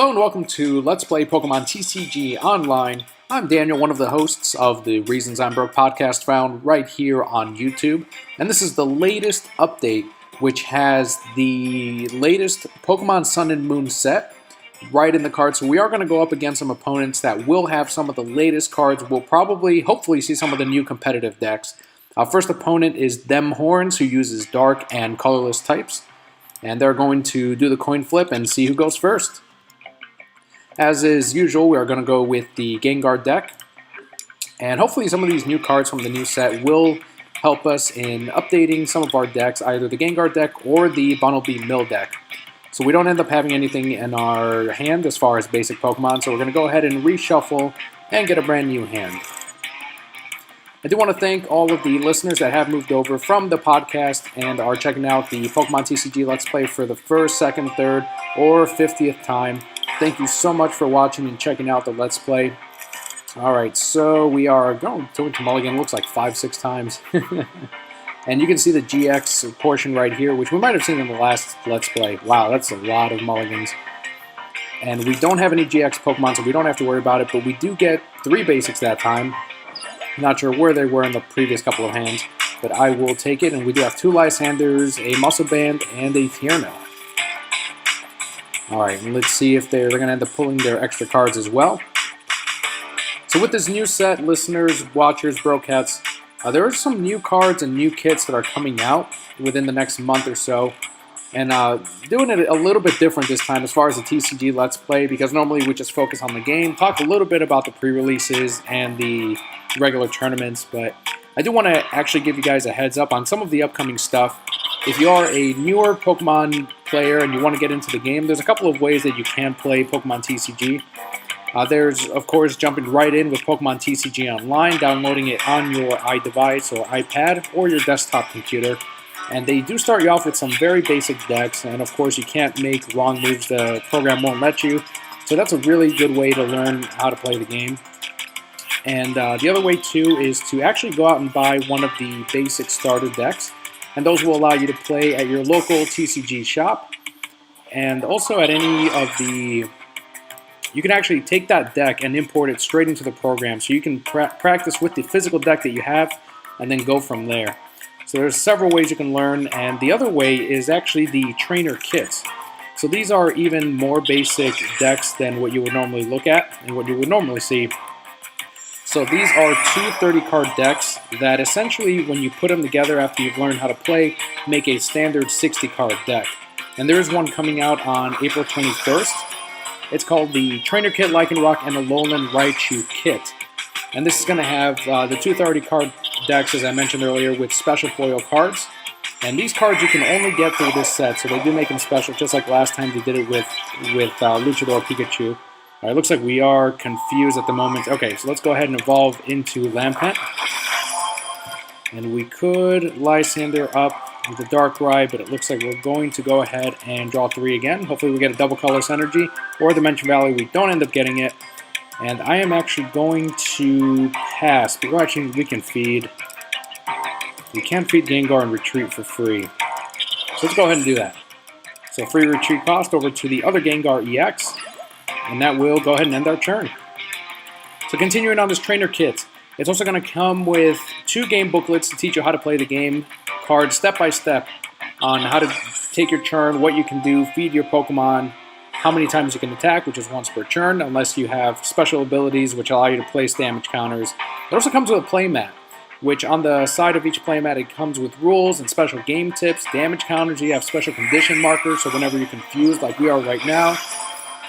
Hello and welcome to Let's Play Pokemon TCG Online. I'm Daniel, one of the hosts of the Reasons I'm Broke podcast found right here on YouTube. And this is the latest update, which has the latest Pokemon Sun and Moon set right in the card. So we are going to go up against some opponents that will have some of the latest cards. We'll probably, hopefully, see some of the new competitive decks. Our first opponent is Them Horns, who uses dark and colorless types. And they're going to do the coin flip and see who goes first. As is usual, we are going to go with the Gengar deck. And hopefully some of these new cards from the new set will help us in updating some of our decks, either the Gengar deck or the Bunnelby Mill deck. So we don't end up having anything in our hand as far as basic Pokemon, so we're going to go ahead and reshuffle and get a brand new hand. I do want to thank all of the listeners that have moved over from the podcast and are checking out the Pokemon TCG Let's Play for the first, second, third, or 50th time. Thank you so much for watching and checking out the Let's Play. Alright, so we are going to mulligan, looks like 5-6 times. And you can see the GX portion right here, which we might have seen in the last Let's Play. Wow, that's a lot of mulligans. And we don't have any GX Pokemon, so we don't have to worry about it, but we do get 3 basics that time. Not sure where they were in the previous couple of hands, but I will take it. And we do have 2 Lysanders, a Muscle Band, and a Tierno. Alright, and let's see if they're going to end up pulling their extra cards as well. So with this new set, listeners, watchers, Brocats, there are some new cards and new kits that are coming out within the next month or so. And doing it a little bit different this time as far as the TCG Let's Play, because normally we just focus on the game, talk a little bit about the pre-releases and the regular tournaments, but I do want to actually give you guys a heads up on some of the upcoming stuff. If you are a newer Pokemon player and you want to get into the game, there's a couple of ways that you can play Pokemon TCG. There's, of course, jumping right in with Pokemon TCG Online, downloading it on your iDevice or iPad or your desktop computer. And they do start you off with some very basic decks, and of course you can't make wrong moves, the program won't let you. So that's a really good way to learn how to play the game. And the other way too is to actually go out and buy one of the basic starter decks. And those will allow you to play at your local TCG shop. And also at any of the... You can actually take that deck and import it straight into the program. So you can practice with the physical deck that you have and then go from there. So there's several ways you can learn. And the other way is actually the trainer kits. So these are even more basic decks than what you would normally look at and what you would normally see. So these are 2 30-card decks that essentially, when you put them together after you've learned how to play, make a standard 60-card deck. And there is one coming out on April 21st. It's called the Trainer Kit Lycanroc and Alolan Raichu Kit. And this is going to have the 2 30-card decks, as I mentioned earlier, with special foil cards. And these cards you can only get through this set, so they do make them special, just like last time they did it with Luchador Pikachu. Alright, looks like we are confused at the moment. Okay, so let's go ahead and evolve into Lampent. And we could Lysander up with the Darkrai, but it looks like we're going to go ahead and draw 3 again. Hopefully we get a double colorless energy, or Dimension Valley, we don't end up getting it. And I am actually going to pass, but we can feed. We can feed Gengar and retreat for free. So let's go ahead and do that. So free retreat cost over to the other Gengar EX. And that will go ahead and end our turn. So continuing on this trainer kit, it's also going to come with 2 game booklets to teach you how to play the game, cards step by step on how to take your turn, what you can do, feed your Pokemon, how many times you can attack, which is once per turn, unless you have special abilities which allow you to place damage counters. It also comes with a playmat, which on the side of each playmat it comes with rules and special game tips, damage counters. You have special condition markers, so whenever you're confused like we are right now.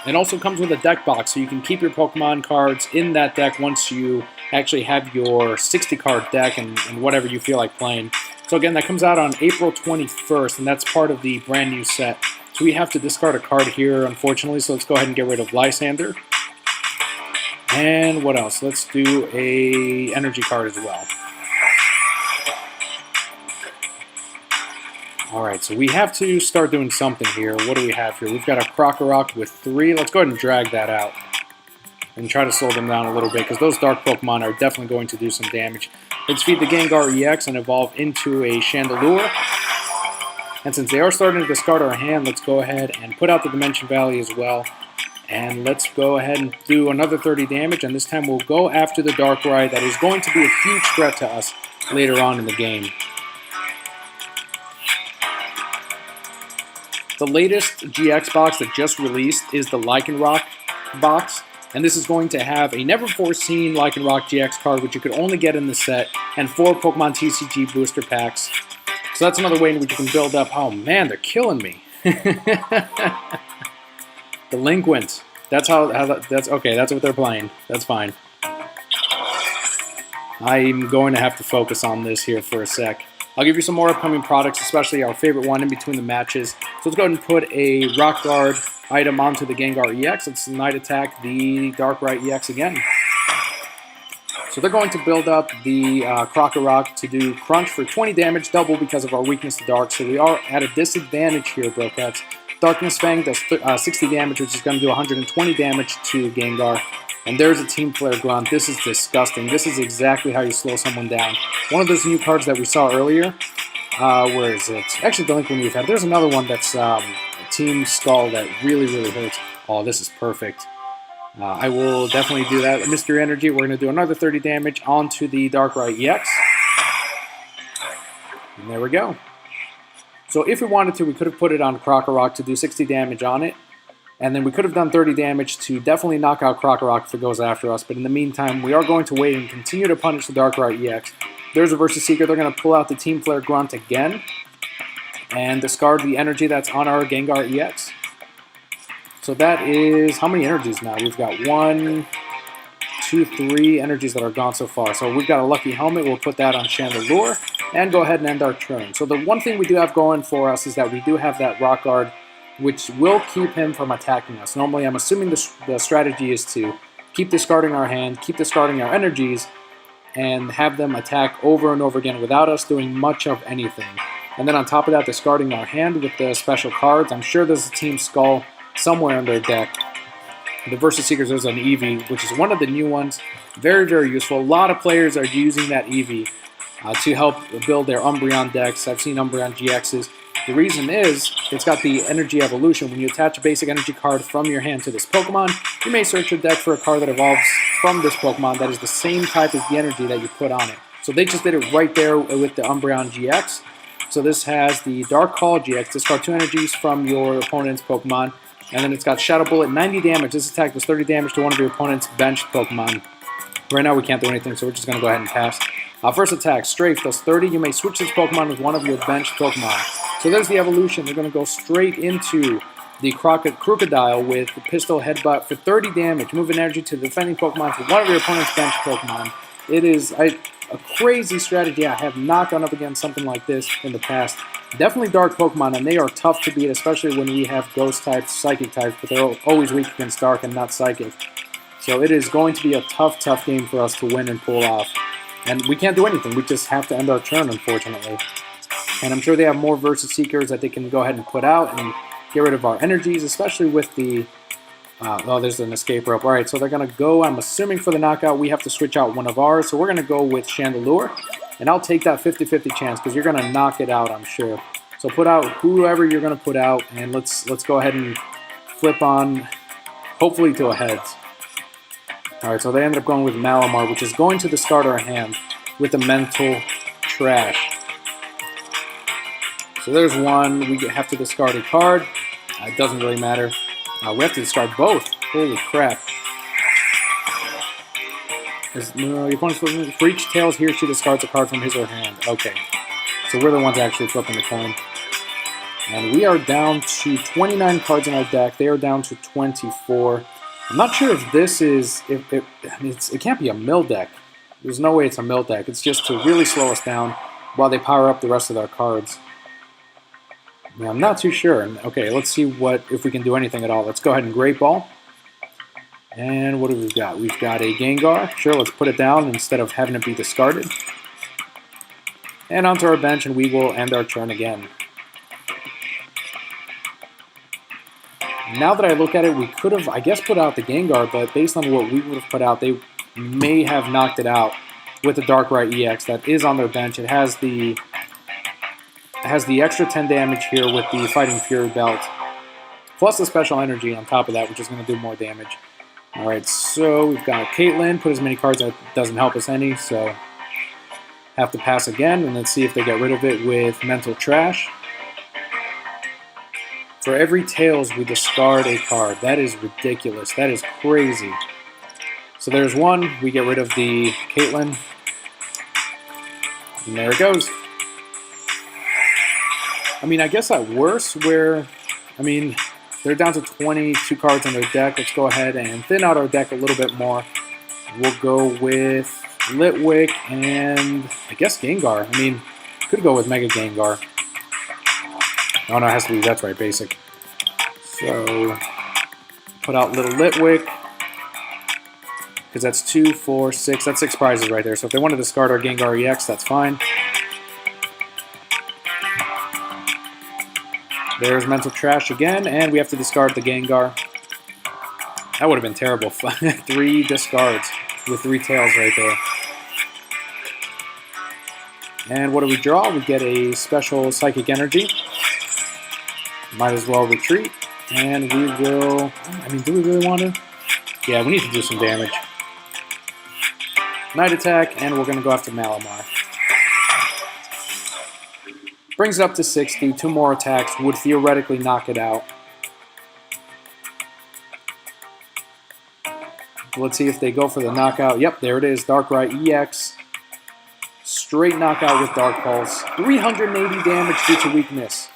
It also comes with a deck box, so you can keep your Pokemon cards in that deck once you actually have your 60-card deck and whatever you feel like playing. So again, that comes out on April 21st, and that's part of the brand new set. So we have to discard a card here, unfortunately, so let's go ahead and get rid of Lysander. And what else? Let's do a energy card as well. Alright, so we have to start doing something here. What do we have here? We've got a Krokorok with 3. Let's go ahead and drag that out. And try to slow them down a little bit, because those dark Pokemon are definitely going to do some damage. Let's feed the Gengar EX and evolve into a Chandelure. And since they are starting to discard our hand, let's go ahead and put out the Dimension Valley as well. And let's go ahead and do another 30 damage, and this time we'll go after the Darkrai that is going to be a huge threat to us later on in the game. The latest GX box that just released is the Lycanroc box, and this is going to have a never-foreseen Lycanroc GX card, which you could only get in the set, and 4 Pokemon TCG booster packs. So that's another way in which you can build up. Oh man, they're killing me. Delinquent. That's that's okay, that's what they're playing. That's fine. I'm going to have to focus on this here for a sec. I'll give you some more upcoming products, especially our favorite one in between the matches. So let's go ahead and put a Rock Guard item onto the Gengar EX. Let's Night Attack the Darkrai EX again. So they're going to build up the Krokorok to do Crunch for 20 damage, double because of our weakness to Dark. So we are at a disadvantage here, Brocats. Darkness Fang does 60 damage, which is going to do 120 damage to Gengar. And there's a Team Flare Grunt. This is disgusting. This is exactly how you slow someone down. One of those new cards that we saw earlier. Where is it? Actually, Delinquent we've had. There's another one that's Team Skull that really, really hurts. Oh, this is perfect. I will definitely do that. Mystery Energy, we're going to do another 30 damage onto the Darkrai EX. And there we go. So if we wanted to, we could have put it on Krokorok to do 60 damage on it. And then we could have done 30 damage to definitely knock out Krokorok if it goes after us. But in the meantime, we are going to wait and continue to punish the Darkrai EX. There's a Versus Seeker. They're going to pull out the Team Flare Grunt again. And discard the energy that's on our Gengar EX. So that is, how many energies now? We've got 1, 2, 3 energies that are gone so far. So we've got a Lucky Helmet. We'll put that on Chandelure and go ahead and end our turn. So the one thing we do have going for us is that we do have that Rock Guard, which will keep him from attacking us. Normally, I'm assuming the strategy is to keep discarding our hand, keep discarding our energies, and have them attack over and over again without us doing much of anything. And then on top of that, discarding our hand with the special cards. I'm sure there's a Team Skull somewhere in their deck. The Versus Seekers, there's an Eevee, which is one of the new ones. Very, very useful. A lot of players are using that Eevee to help build their Umbreon decks. I've seen Umbreon GXs. The reason is, it's got the Energy Evolution. When you attach a basic energy card from your hand to this Pokemon, you may search your deck for a card that evolves from this Pokemon that is the same type as the energy that you put on it. So they just did it right there with the Umbreon GX. So this has the Dark Call GX. Discard 2 energies from your opponent's Pokemon. And then it's got Shadow Bullet, 90 damage. This attack does 30 damage to one of your opponent's benched Pokemon. Right now we can't do anything, so we're just going to go ahead and pass. First attack, Strafe, does 30. You may switch this Pokemon with one of your benched Pokemon. So there's the evolution. They're going to go straight into the Crocodile with the Pistol Headbutt for 30 damage. Move an energy to the defending Pokemon for one of your opponent's benched Pokemon. It is a crazy strategy. I have not gone up against something like this in the past. Definitely Dark Pokemon, and they are tough to beat, especially when we have Ghost types, Psychic types, but they're always weak against Dark and not Psychic. So it is going to be a tough, tough game for us to win and pull off. And we can't do anything. We just have to end our turn, unfortunately. And I'm sure they have more Versus Seekers that they can go ahead and put out and get rid of our energies, especially with the... oh, there's an escape rope. All right, so they're going to go, I'm assuming for the knockout, we have to switch out one of ours. So we're going to go with Chandelure. And I'll take that 50-50 chance because you're going to knock it out, I'm sure. So put out whoever you're going to put out, and let's go ahead and flip on, hopefully to a heads. All right, so they ended up going with Malamar, which is going to discard our hand with the Mental Trash. So there's one. We have to discard a card. It doesn't really matter. We have to discard both. Holy crap. Your opponent's for each tails, he or she discards a card from his or her hand. Okay. So we're the ones actually flipping the coin. And we are down to 29 cards in our deck. They are down to 24. I'm not sure if this is... it can't be a mill deck. There's no way it's a mill deck. It's just to really slow us down while they power up the rest of their cards. Yeah, I'm not too sure. Okay, let's see if we can do anything at all. Let's go ahead and Great Ball. And what do we got? We've got a Gengar. Sure, let's put it down instead of having it be discarded. And onto our bench, and we will end our turn again. Now that I look at it, we could have, I guess, put out the Gengar, but based on what we would have put out, they may have knocked it out with the Darkrai EX that is on their bench. It has the extra 10 damage here with the Fighting Fury belt plus the special energy on top of that, which is going to do more damage. Alright, so we've got Caitlyn, put as many cards that doesn't help us any, so have to pass again, and let's see if they get rid of it with Mental Trash. For every Tails, we discard a card. That is ridiculous. That is crazy. So there's one. We get rid of the Caitlyn. And there it goes. I mean, I guess at worst, where, I mean, they're down to 22 cards in their deck. Let's go ahead and thin out our deck a little bit more. We'll go with Litwick and I guess Gengar. I mean, could go with Mega Gengar. Oh no, it has to be, that's right, basic. So, put out little Litwick. Because that's 2, 4, 6. That's 6 prizes right there. So if they want to discard our Gengar EX, that's fine. There's Mental Trash again, and we have to discard the Gengar. That would have been terrible. 3 discards with 3 Tails right there. And what do we draw? We get a special Psychic Energy. Might as well retreat. And we will... I mean, do we really want to? Yeah, we need to do some damage. Night Attack, and we're going to go after Malamar. Brings it up to 60. 2 more attacks would theoretically knock it out. Let's see if they go for the knockout. Yep, there it is. Darkrai EX. Straight knockout with Dark Pulse. 380 damage due to weakness.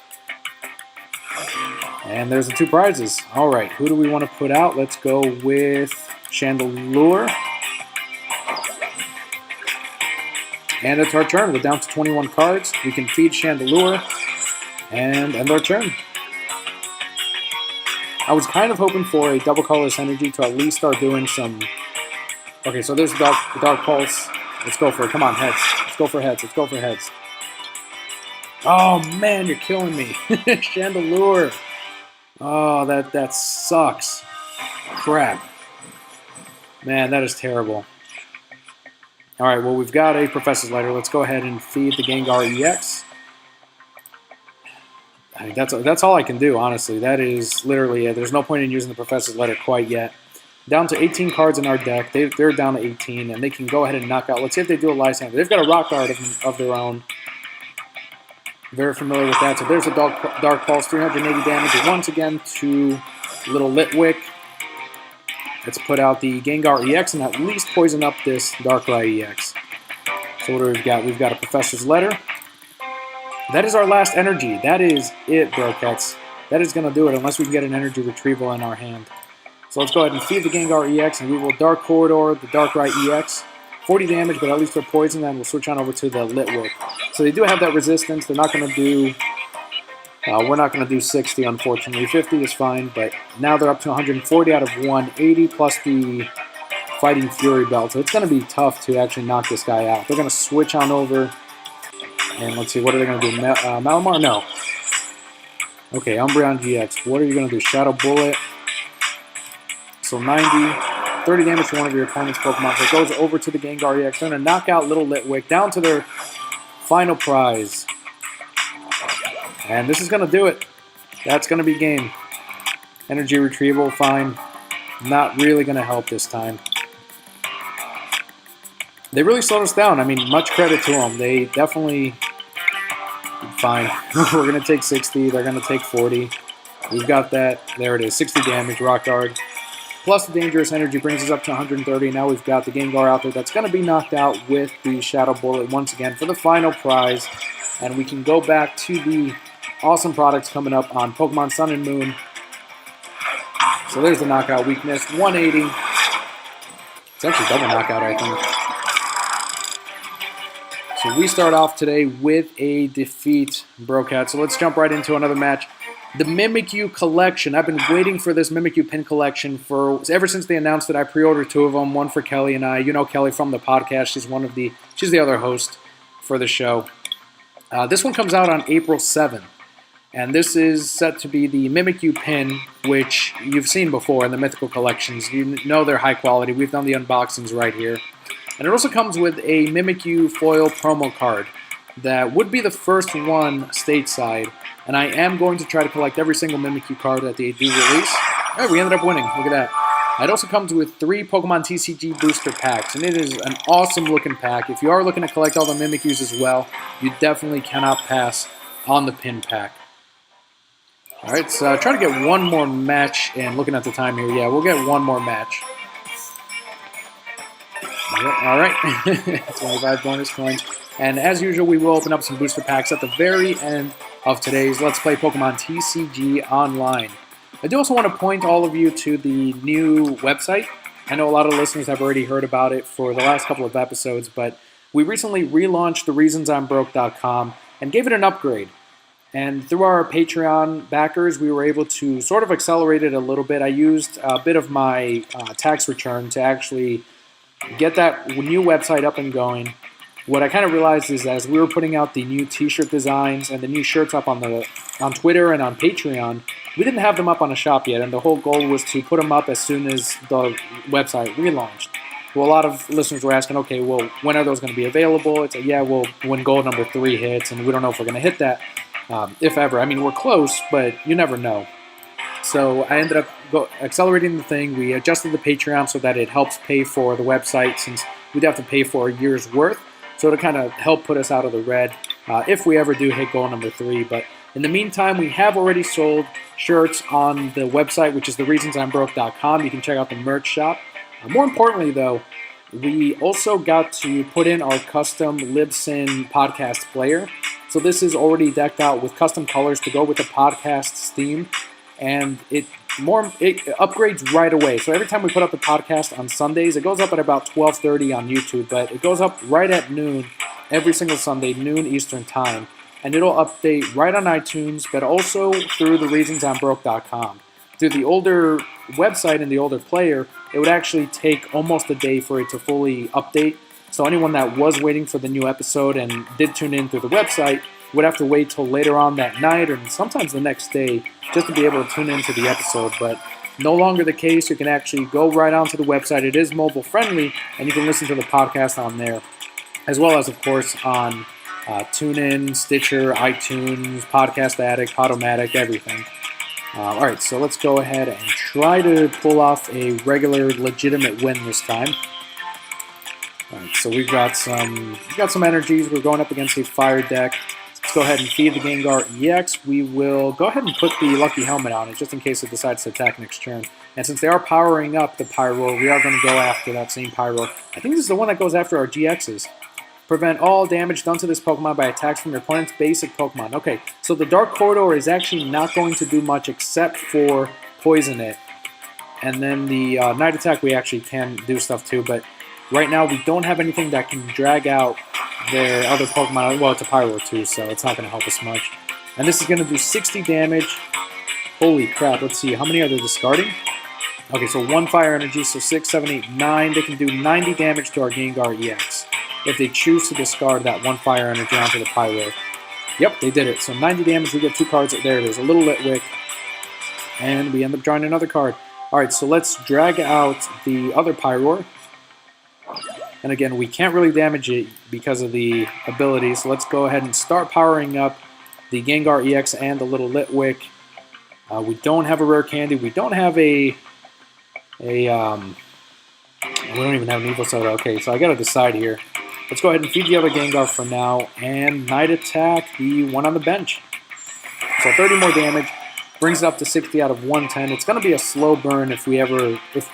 And there's the 2 prizes. Alright, who do we want to put out? Let's go with Chandelure. And it's our turn. We're down to 21 cards. We can feed Chandelure and end our turn. I was kind of hoping for a double colorless energy to at least start doing some... Okay, so there's the Dark Pulse. Let's go for it. Come on, heads. Let's go for heads. Let's go for heads. Oh, man, you're killing me. Chandelure. Oh, that sucks. Crap. Man, that is terrible. Alright, well, we've got a Professor's Letter. Let's go ahead and feed the Gengar EX. I mean, that's all I can do, honestly. That is literally it. There's no point in using the Professor's Letter quite yet. Down to 18 cards in our deck. They're down to 18, and they can go ahead and knock out. Let's see if they do a Lysander. They've got a Rock Guard of their own. Very familiar with that. So there's a Dark Pulse, 380 damage. And once again to little Litwick. Let's put out the Gengar EX and at least poison up this Darkrai EX. So what do we've got? We've got a Professor's Letter. That is our last energy. That is it, Brocats. That is going to do it unless we can get an energy retrieval in our hand. So let's go ahead and feed the Gengar EX and we will Dark Corridor the Darkrai EX. 40 damage, but at least for poison, then we'll switch on over to the Litwick. So they do have that resistance. They're not going to do... we're not going to do 60, unfortunately. 50 is fine, but now they're up to 140 out of 180, plus the Fighting Fury Belt. So it's going to be tough to actually knock this guy out. They're going to switch on over, and let's see, what are they going to do? Malamar? No. Okay, Umbreon GX. What are you going to do? Shadow Bullet. So 90, 30 damage to one of your opponent's Pokemon. So it goes over to the Gengar EX. They're going to knock out Little Litwick down to their final prize. And this is going to do it. That's going to be game. Energy retrieval, fine. Not really going to help this time. They really slowed us down. I mean, much credit to them. They definitely... Fine. We're going to take 60. They're going to take 40. We've got that. There it is. 60 damage, Rock Guard. Plus the Dangerous Energy brings us up to 130. Now we've got the Gengar out there that's going to be knocked out with the Shadow Bullet once again for the final prize. And we can go back to the awesome products coming up on Pokemon Sun and Moon. So there's the knockout weakness. 180. It's actually double knockout, I think. So we start off today with a defeat, Brocat. So let's jump right into another match. The Mimikyu collection. I've been waiting for this Mimikyu pin collection ever since they announced it. I pre-ordered 2 of them, one for Kelly and I. You know Kelly from the podcast. She's the other host for the show. This one comes out on April 7th. And this is set to be the Mimikyu pin, which you've seen before in the Mythical collections. You know they're high quality. We've done the unboxings right here. And it also comes with a Mimikyu foil promo card that would be the first one stateside. And I am going to try to collect every single Mimikyu card that they do release. All right, we ended up winning. Look at that. It also comes with 3 Pokemon TCG booster packs, and it is an awesome looking pack. If you are looking to collect all the Mimikyus as well, you definitely cannot pass on the pin pack. All right, so try to get one more match, and looking at the time here, yeah, we'll get one more match. All right, 25 bonus coins. And as usual, we will open up some booster packs at the very end of today's Let's Play Pokemon TCG Online. I do also want to point all of you to the new website. I know a lot of listeners have already heard about it for the last couple of episodes, but we recently relaunched thereasonsimbroke.com and gave it an upgrade. And through our Patreon backers, we were able to sort of accelerate it a little bit. I used a bit of my tax return to actually get that new website up and going. What I kind of realized is as we were putting out the new t-shirt designs and the new shirts up on Twitter and on Patreon, we didn't have them up on a shop yet, and the whole goal was to put them up as soon as the website relaunched. Well, a lot of listeners were asking, okay, well, when are those going to be available? It's like, yeah, well, when goal number 3 hits, and we don't know if we're going to hit that, if ever. I mean, we're close, but you never know. So I ended up accelerating the thing. We adjusted the Patreon so that it helps pay for the website, since we'd have to pay for a year's worth. So to kind of help put us out of the red if we ever do hit goal number 3. But in the meantime, we have already sold shirts on the website, which is thereasonsimbroke.com. You can check out the merch shop. More importantly, though, we also got to put in our custom Libsyn podcast player. So this is already decked out with custom colors to go with the podcast's theme. And it upgrades right away. So every time we put up the podcast on Sundays, it goes up at about 12:30 on YouTube, but it goes up right at noon every single Sunday, noon Eastern time. And it'll update right on iTunes, but also through thereasonsimbroke.com. Through the older website and the older player, it would actually take almost a day for it to fully update. So anyone that was waiting for the new episode and did tune in through the website would have to wait till later on that night or sometimes the next day just to be able to tune into the episode. But no longer the case. You can actually go right onto the website. It is mobile friendly, and you can listen to the podcast on there, as well as, of course, on TuneIn, Stitcher, iTunes, Podcast Addict, Podomatic, everything. All right, so let's go ahead and try to pull off a regular, legitimate win this time. All right, so we've got some energies. We're going up against a fire deck. Let's go ahead and feed the Gengar EX. We will go ahead and put the Lucky Helmet on it, just in case it decides to attack next turn. And since they are powering up the Pyro, we are going to go after that same Pyro. I think this is the one that goes after our GXs. Prevent all damage done to this Pokemon by attacks from your opponent's basic Pokemon. Okay, so the Dark Corridor is actually not going to do much except for poison it. And then the Night Attack we actually can do stuff too, but right now we don't have anything that can drag out their other Pokemon. Well, it's a Pyro too, so it's not going to help us much. And this is going to do 60 damage. Holy crap, let's see, how many are they discarding? Okay, so 1 Fire Energy, so 6, 7, 8, 9. They can do 90 damage to our Gengar EX if they choose to discard that 1 Fire Energy onto the Pyro. Yep, they did it. So 90 damage, we get 2 cards. There it is, a little Litwick. And we end up drawing another card. Alright, so let's drag out the other Pyro. And again, we can't really damage it because of the ability, so let's go ahead and start powering up the Gengar EX and the little Litwick. We don't have a rare candy. We don't have we don't even have an Evo Soda. Okay, so I gotta decide here. Let's go ahead and feed the other Gengar for now, and Night Attack the one on the bench. So 30 more damage, brings it up to 60 out of 110. It's going to be a slow burn if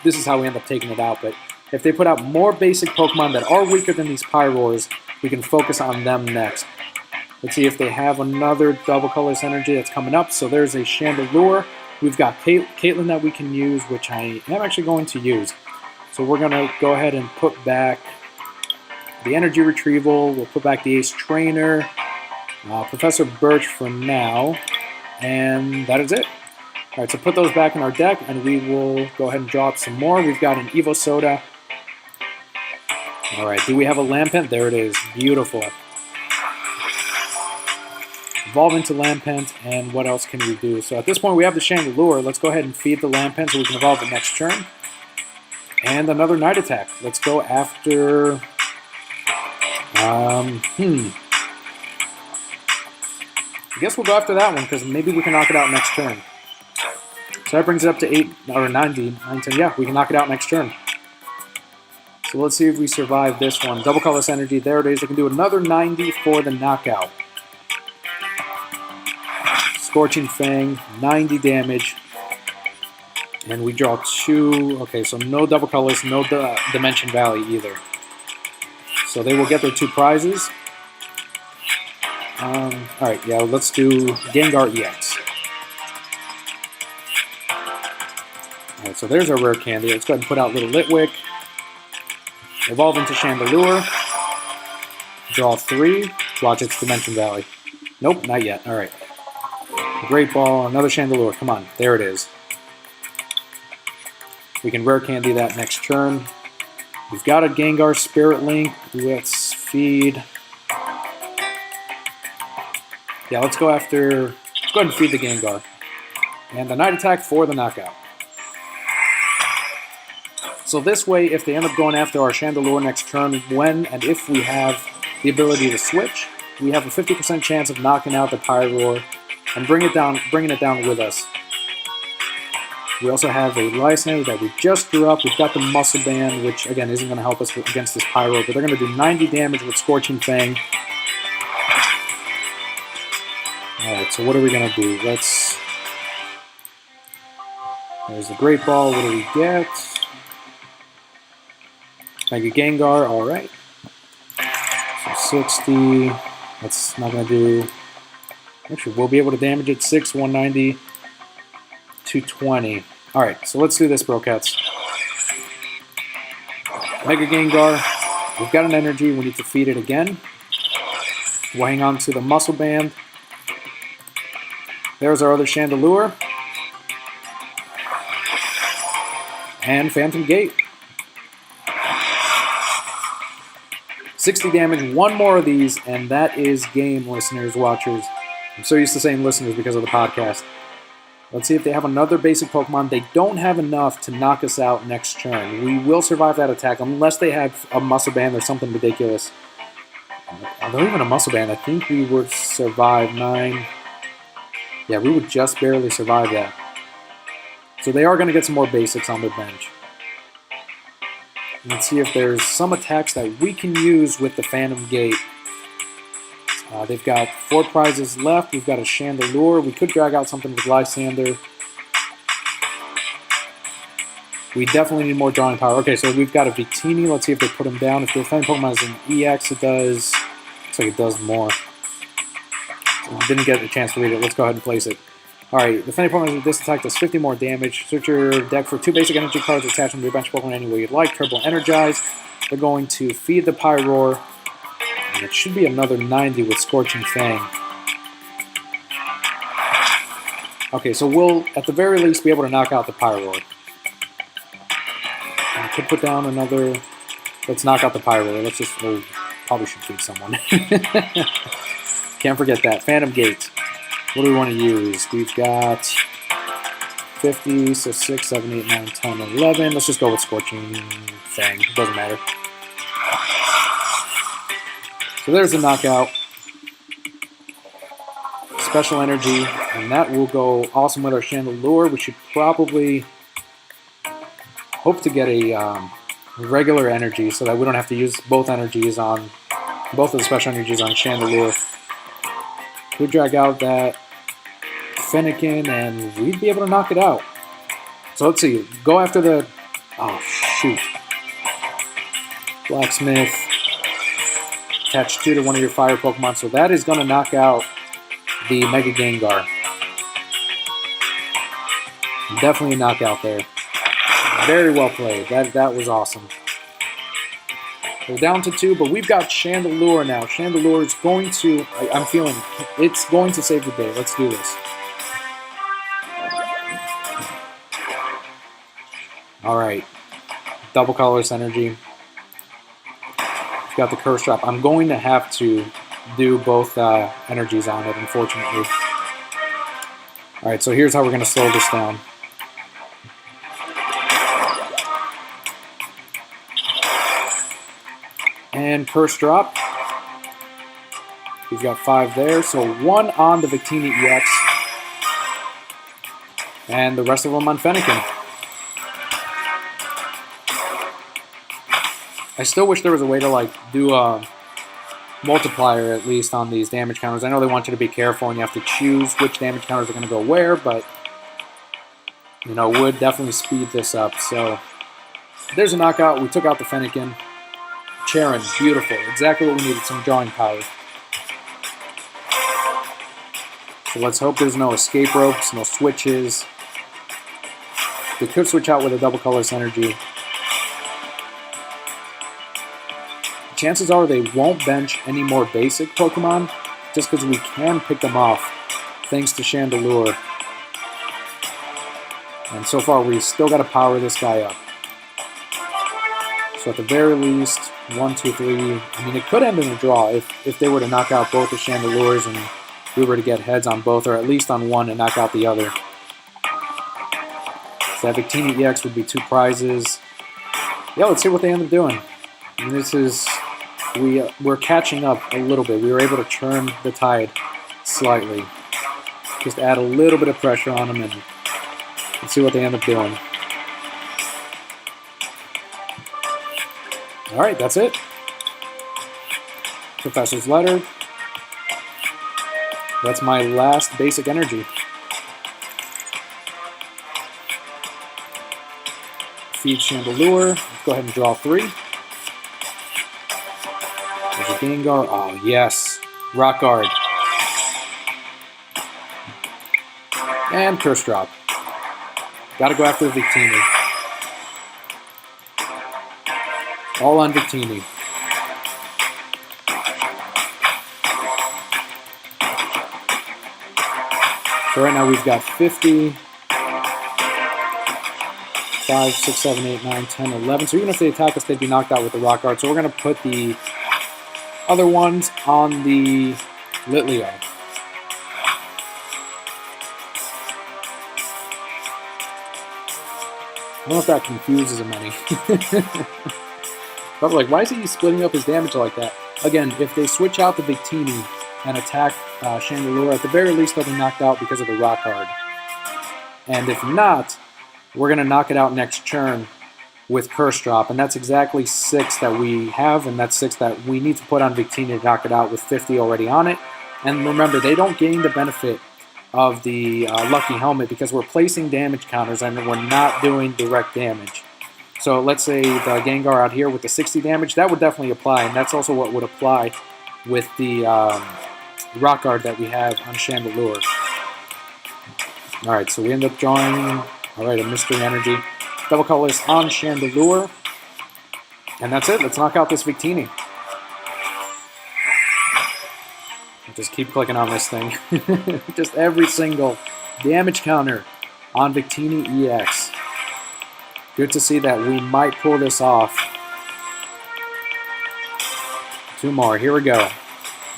this is how we end up taking it out, but if they put out more basic Pokemon that are weaker than these Pyroars, we can focus on them next. Let's see if they have another Double Colorless Energy that's coming up. So there's a Chandelure. We've got Caitlyn that we can use, which I am actually going to use. So we're going to go ahead and put back the Energy Retrieval. We'll put back the Ace Trainer, Professor Birch for now, and that is it. All right, so put those back in our deck, and we will go ahead and draw up some more. We've got an Evo Soda. All right, do we have a Lampent? There it is. Beautiful. Evolve into Lampent, and what else can we do? So at this point, we have the Chandelure. Let's go ahead and feed the Lampent so we can evolve it next turn. And another Night Attack. Let's go after... guess we'll go after that one, because maybe we can knock it out next turn. So that brings it up to 8, or 90, 10. Yeah, we can knock it out next turn. So let's see if we survive this one. Double colorless energy, there it is. I can do another 90 for the knockout. Scorching Fang, 90 damage. And we draw 2. Okay, so no double colorless, no Dimension Valley either. So they will get their 2 prizes. Alright, yeah, let's do Gengar EX. Alright, so there's our rare candy. Let's go ahead and put out little Litwick. Evolve into Chandelure. Draw 3. Watch its Dimension Valley. Nope, not yet. Alright. Great Ball, another Chandelure. Come on, there it is. We can rare candy that next turn. We've got a Gengar Spirit Link. Let's feed. Yeah, let's go ahead and feed the Gengar. And the Night Attack for the knockout. So this way, if they end up going after our Chandelure next turn, when and if we have the ability to switch, we have a 50% chance of knocking out the Pyroar and bringing it down with us. We also have a Lysander that we just drew up. We've got the Muscle Band, which again isn't going to help us against this Pyroar, but they're going to do 90 damage with Scorching Fang. Alright, so what are we going to do? There's the Great Ball. What do we get? Mega Gengar, alright. So 60. That's not going to do. Actually, we'll be able to damage it 6, 190, 220. Alright, so let's do this, Brocats. Mega Gengar. We've got an energy. We need to feed it again. We'll hang on to the Muscle Band. There's our other Chandelure. And Phantom Gate. 60 damage, 1 more of these, and that is game, listeners, watchers. I'm so used to saying listeners because of the podcast. Let's see if they have another basic Pokemon. They don't have enough to knock us out next turn. We will survive that attack unless they have a Muscle Band or something ridiculous. Although even a Muscle Band, I think we would survive 9. Yeah, we would just barely survive that. So they are going to get some more basics on their bench. Let's see if there's some attacks that we can use with the Phantom Gate. They've got 4 prizes left. We've got a Chandelure. We could drag out something with Lysander. We definitely need more drawing power. Okay, so we've got a Victini. Let's see if they put him down. If the defending Pokemon is an EX, it does. Looks like it does more. So we didn't get a chance to read it. Let's go ahead and place it. Alright, defending Pokemon with this attack does 50 more damage. Search your deck for 2 basic energy cards, attach them to your bench Pokemon any way you'd like. Turbo Energize. They're going to feed the Pyroar. And it should be another 90 with Scorching Fang. Okay, so we'll, at the very least, be able to knock out the Pyroar. And I could put down another... Let's knock out the Pyroar. Let's just... Oh, probably should feed someone. Can't forget that. Phantom Gate. What do we want to use? We've got 50, so 6, 7, 8, 9, 10, 11. Let's just go with Scorching Fang. It doesn't matter. So there's the knockout. Special energy, and that will go awesome with our Chandelure. We should probably hope to get a regular energy so that we don't have to use both of the special energies on Chandelure. We'll drag out that Fennekin, and we'd be able to knock it out. So let's see. Go after the... Oh, shoot. Blacksmith. Attach 2 to one of your fire Pokemon. So that is going to knock out the Mega Gengar. Definitely a knockout there. Very well played. That was awesome. We're down to 2, but we've got Chandelure now. Chandelure is going to... I'm feeling it's going to save the day. Let's do this. Alright. Double colorless energy. We've got the Curse Drop. I'm going to have to do both energies on it, unfortunately. Alright, so here's how we're going to slow this down. And Curse Drop. We've got 5 there, so 1 on the Victini EX. And the rest of them on Fennekin. I still wish there was a way to like do a multiplier at least on these damage counters. I know they want you to be careful and you have to choose which damage counters are going to go where, but you know, would definitely speed this up. So there's a knockout. We took out the Fennekin. Charon, beautiful. Exactly what we needed, some drawing power. So let's hope there's no escape ropes, no switches. They could switch out with a double colorless energy. Chances are they won't bench any more basic Pokemon just because we can pick them off thanks to Chandelure. And so far we still got to power this guy up. So at the very least, 1, 2, 3. I mean, it could end in a draw if they were to knock out both the Chandelures and we were to get heads on both, or at least on one and knock out the other. So that Victini EX would be 2 prizes. Yeah, let's see what they end up doing. And this is, we're catching up a little bit. We were able to turn the tide slightly. Just add a little bit of pressure on them and let's see what they end up doing. Alright, that's it. Professor's Letter. That's my last basic energy. Feed Chandelure. Let's go ahead and draw 3. There's a Gengar. Oh, yes. Rock Guard. And Curse Drop. Gotta go after the Victini. All on Victini. So right now we've got 50. 5, 6, 7, 8, 9, 10, 11. So even if they attack us, they'd be knocked out with the Rock Guard. So we're going to put the other ones on the Litleo. I don't know if that confuses him any. But like, why is he splitting up his damage like that? Again, if they switch out the Victini and attack Chandelure, at the very least they'll be knocked out because of the Rock Guard. And if not, we're going to knock it out next turn with Curse Drop, and that's exactly 6 that we have, and that's 6 that we need to put on Victini to knock it out with 50 already on it. And remember, they don't gain the benefit of the Lucky Helmet because we're placing damage counters and we're not doing direct damage. So let's say the Gengar out here with the 60 damage, that would definitely apply, and that's also what would apply with the Rock Guard that we have on Chandelure. Alright, so we end up drawing... Alright, a Mystery Energy. Double colors on Chandelure. And that's it. Let's knock out this Victini. Just keep clicking on this thing. Just every single damage counter on Victini EX. Good to see that we might pull this off. 2 more. Here we go.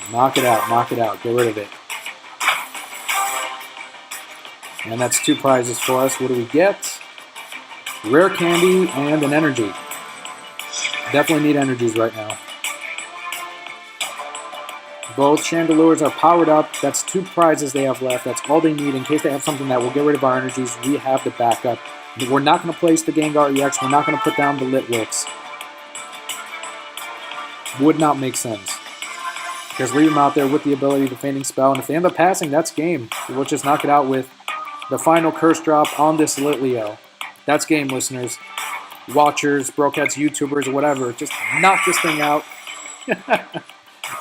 Knock it out. Knock it out. Get rid of it. And that's 2 prizes for us. What do we get? Rare Candy and an Energy. Definitely need energies right now. Both Chandelures are powered up. That's 2 prizes they have left. That's all they need in case they have something that will get rid of our energies. We have the backup. We're not going to place the Gengar EX. We're not going to put down the Litwicks. Would not make sense. Because leave them out there with the ability to Fainting Spell. And if they end up passing, that's game. We'll just knock it out with the final Curse Drop on this Litleo. That's game, listeners. Watchers, Brocats, YouTubers, or whatever. Just knock this thing out.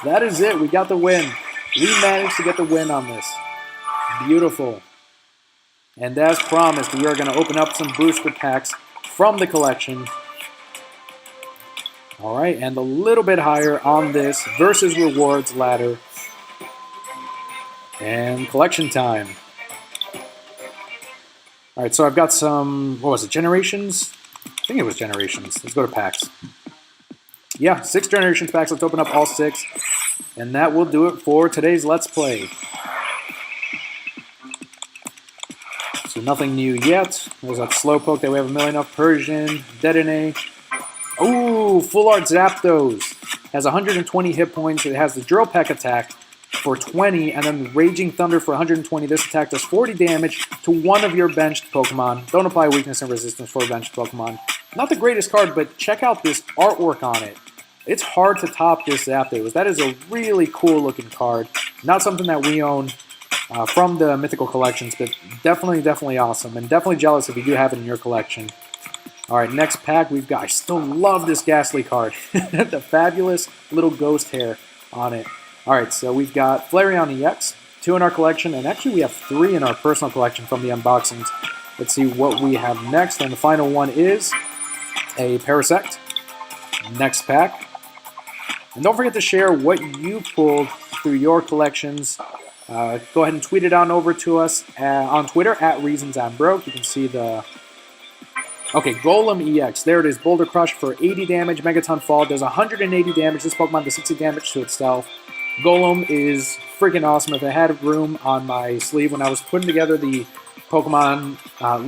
That is it. We got the win. We managed to get the win on this. Beautiful. And as promised, we are going to open up some booster packs from the collection. Alright, and a little bit higher on this versus rewards ladder. And collection time. Alright, so I've got some, what was it, Generations? I think it was Generations. Let's go to packs. Yeah, 6 Generations packs. Let's open up all 6. And that will do it for today's Let's Play. So nothing new yet. There's that Slowpoke that we have a million of. Persian, Dedenne. Ooh, Full Art Zapdos. Has 120 hit points. It has the Drill Peck attack. for 20, and then Raging Thunder for 120. This attack does 40 damage to one of your benched Pokemon. Don't apply weakness and resistance for a benched Pokemon. Not the greatest card, but check out this artwork on it. It's hard to top this Zapdos. That is a really cool looking card. Not something that we own from the Mythical Collections, but definitely awesome. And definitely jealous if you do have it in your collection. Alright, next pack we've got, I still love this Ghastly card. The fabulous little ghost hair on it. Alright, so we've got Flareon EX, 2 in our collection, and actually we have 3 in our personal collection from the unboxings. Let's see what we have next, and the final one is a Parasect. Next pack. And don't forget to share what you pulled through your collections. Go ahead and tweet it on over to us on Twitter at ReasonsI'mBroke. You can see the... Okay, Golem EX. There it is. Boulder Crush for 80 damage. Megaton Fall does 180 damage. This Pokemon does 60 damage to itself. Golem is freaking awesome. If I had room on my sleeve when I was putting together the Pokemon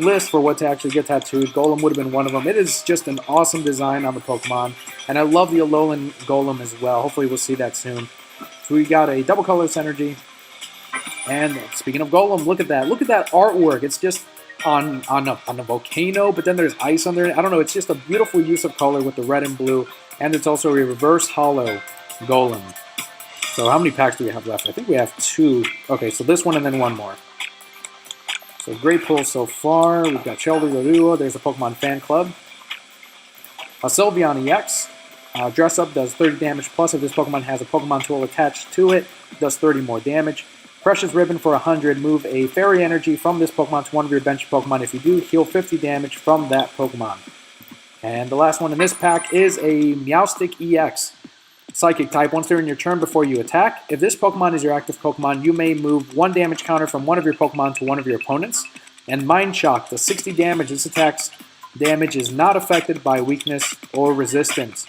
list for what to actually get tattooed, Golem would have been one of them. It is just an awesome design on the Pokemon. And I love the Alolan Golem as well. Hopefully we'll see that soon. So we got a double colorless energy. And speaking of Golem, look at that. Look at that artwork. It's just on a volcano, but then there's ice under it. I don't know. It's just a beautiful use of color with the red and blue. And it's also a reverse hollow Golem. So how many packs do we have left? I think we have 2. Okay, so this one and then one more. So great pull so far. We've got Chandelure. There's a Pokemon Fan Club. A Sylveon EX. Dress Up does 30 damage plus if this Pokemon has a Pokemon tool attached to it. Does 30 more damage. Precious Ribbon for 100. Move a Fairy Energy from this Pokemon to one of your bench Pokemon. If you do, heal 50 damage from that Pokemon. And the last one in this pack is a Meowstic EX. Psychic type. Once during your turn before you attack, if this Pokemon is your active Pokemon, you may move 1 damage counter from one of your Pokemon to one of your opponents. And Mind Shock does 60 damage. This attack's damage is not affected by weakness or resistance.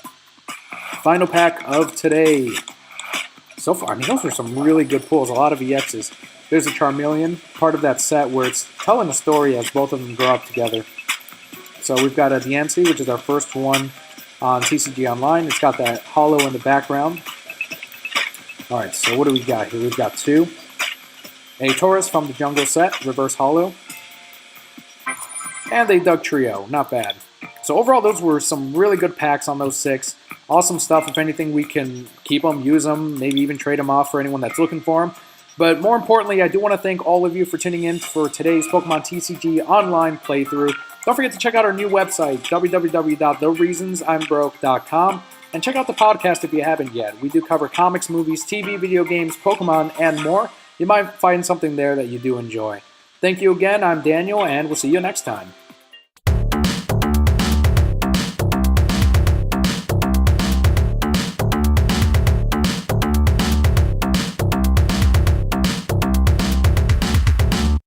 Final pack of today. So far, I mean, those were some really good pulls. A lot of EXs. There's a Charmeleon, part of that set where it's telling a story as both of them grow up together. So we've got a Diancie, which is our first one on TCG Online. It's got that hollow in the background. Alright, so what do we got here? We've got 2. A Tauros from the Jungle set, reverse hollow. And a Doug Trio, not bad. So overall, those were some really good packs on those 6. Awesome stuff. If anything, we can keep them, use them, maybe even trade them off for anyone that's looking for them. But more importantly, I do want to thank all of you for tuning in for today's Pokemon TCG online playthrough. Don't forget to check out our new website, www.thereasonsimbroke.com, and check out the podcast if you haven't yet. We do cover comics, movies, TV, video games, Pokemon, and more. You might find something there that you do enjoy. Thank you again. I'm Daniel, and we'll see you next time.